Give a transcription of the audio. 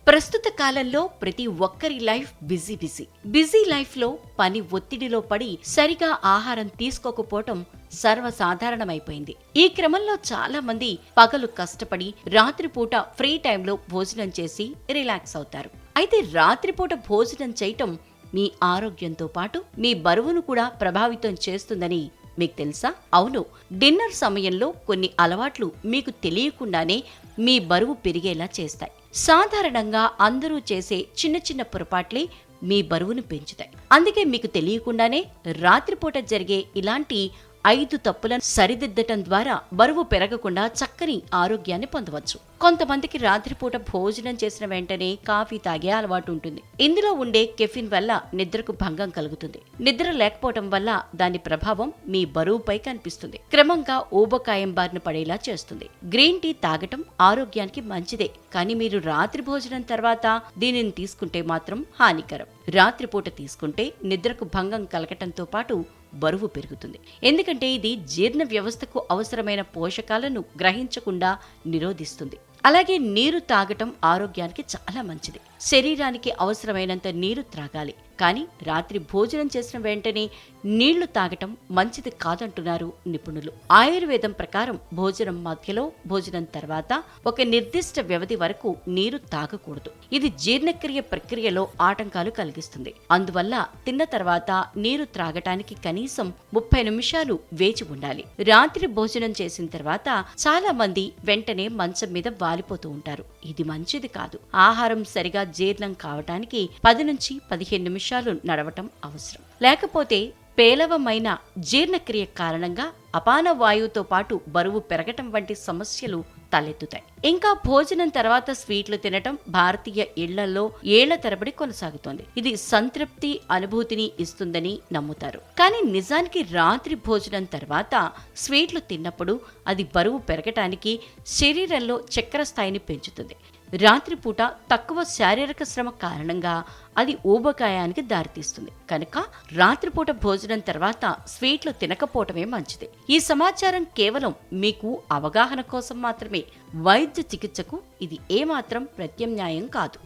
ప్రస్తుత కాలంలో ప్రతి ఒక్కరి లైఫ్ బిజీ లైఫ్ లో పని ఒత్తిడిలో పడి సరిగా ఆహారం తీసుకోకపోవటం సర్వసాధారణమైపోయింది. ఈ క్రమంలో చాలా మంది పగలు కష్టపడి రాత్రిపూట ఫ్రీ టైంలో భోజనం చేసి రిలాక్స్ అవుతారు. అయితే రాత్రిపూట భోజనం చేయటం మీ ఆరోగ్యంతో పాటు మీ బరువును కూడా ప్రభావితం చేస్తుందని మీకు తెలుసా? అవును, డిన్నర్ సమయంలో కొన్ని అలవాట్లు మీకు తెలియకుండానే మీ బరువు పెరిగేలా చేస్తాయి. సాధారణంగా అందరూ చేసే చిన్న చిన్న పొరపాట్లే మీ బరువును పెంచుతాయి. అందుకే మీకు తెలియకుండానే రాత్రిపూట జరిగే ఇలాంటి 5 తప్పులను సరిదిద్దటం ద్వారా బరువు పెరగకుండా చక్కని ఆరోగ్యాన్ని పొందవచ్చు. కొంతమందికి రాత్రిపూట భోజనం చేసిన వెంటనే కాఫీ తాగే అలవాటు ఉంటుంది. ఇందులో ఉండే కెఫిన్ వల్ల నిద్రకు భంగం కలుగుతుంది. నిద్ర లేకపోవటం వల్ల దాని ప్రభావం మీ బరువుపై కనిపిస్తుంది. క్రమంగా ఊబకాయం బారిన పడేలా చేస్తుంది. గ్రీన్ టీ తాగటం ఆరోగ్యానికి మంచిదే, కానీ మీరు రాత్రి భోజనం తర్వాత దీనిని తీసుకుంటే మాత్రం హానికరం. రాత్రిపూట తీసుకుంటే నిద్రకు భంగం కలగటంతో పాటు బరువు పెరుగుతుంది. ఎందుకంటే ఇది జీర్ణ వ్యవస్థకు అవసరమైన పోషకాలను గ్రహించకుండా నిరోధిస్తుంది. అలాగే నీరు తాగటం ఆరోగ్యానికి చాలా మంచిది. శరీరానికి అవసరమైనంత నీరు త్రాగాలి, కానీ రాత్రి భోజనం చేసిన వెంటనే నీళ్లు తాగటం మంచిది కాదంటున్నారు నిపుణులు. ఆయుర్వేదం ప్రకారం భోజనం మధ్యలో, భోజనం తర్వాత ఒక నిర్దిష్ట వ్యవధి వరకు నీరు తాగకూడదు. ఇది జీర్ణక్రియ ప్రక్రియలో ఆటంకాలు కలిగిస్తుంది. అందువల్ల తిన్న తర్వాత నీరు త్రాగటానికి కనీసం 30 నిమిషాలు వేచి ఉండాలి. రాత్రి భోజనం చేసిన తర్వాత చాలా మంది వెంటనే మంచం మీద వాలిపోతూ ఉంటారు. ఇది మంచిది కాదు. ఆహారం సరిగా జీర్ణం కావటానికి 10 నుంచి 15 నిమిషాలు నడవటం అవసరం. లేకపోతే పేలవమైన జీర్ణక్రియ కారణంగా అపాన వాయువుతో పాటు బరువు పెరగటం వంటి సమస్యలు తలెత్తుతాయి. ఇంకా భోజనం తర్వాత స్వీట్లు తినటం భారతీయ ఇళ్లలో ఏళ్ల తరబడి కొనసాగుతోంది. ఇది సంతృప్తి అనుభూతిని ఇస్తుందని నమ్ముతారు. కానీ నిజానికి రాత్రి భోజనం తర్వాత స్వీట్లు తిన్నప్పుడు అది బరువు పెరగటానికి, శరీరంలో చక్కెర స్థాయిని పెంచుతుంది. రాత్రిపూట తక్కువ శారీరక శ్రమ కారణంగా అది ఊబకాయానికి దారితీస్తుంది. కనుక రాత్రిపూట భోజనం తర్వాత స్వీట్లు తినకపోవటమే మంచిది. ఈ సమాచారం కేవలం మీకు అవగాహన కోసం మాత్రమే. వైద్య చికిత్సకు ఇది ఏమాత్రం ప్రత్యామ్నాయం కాదు.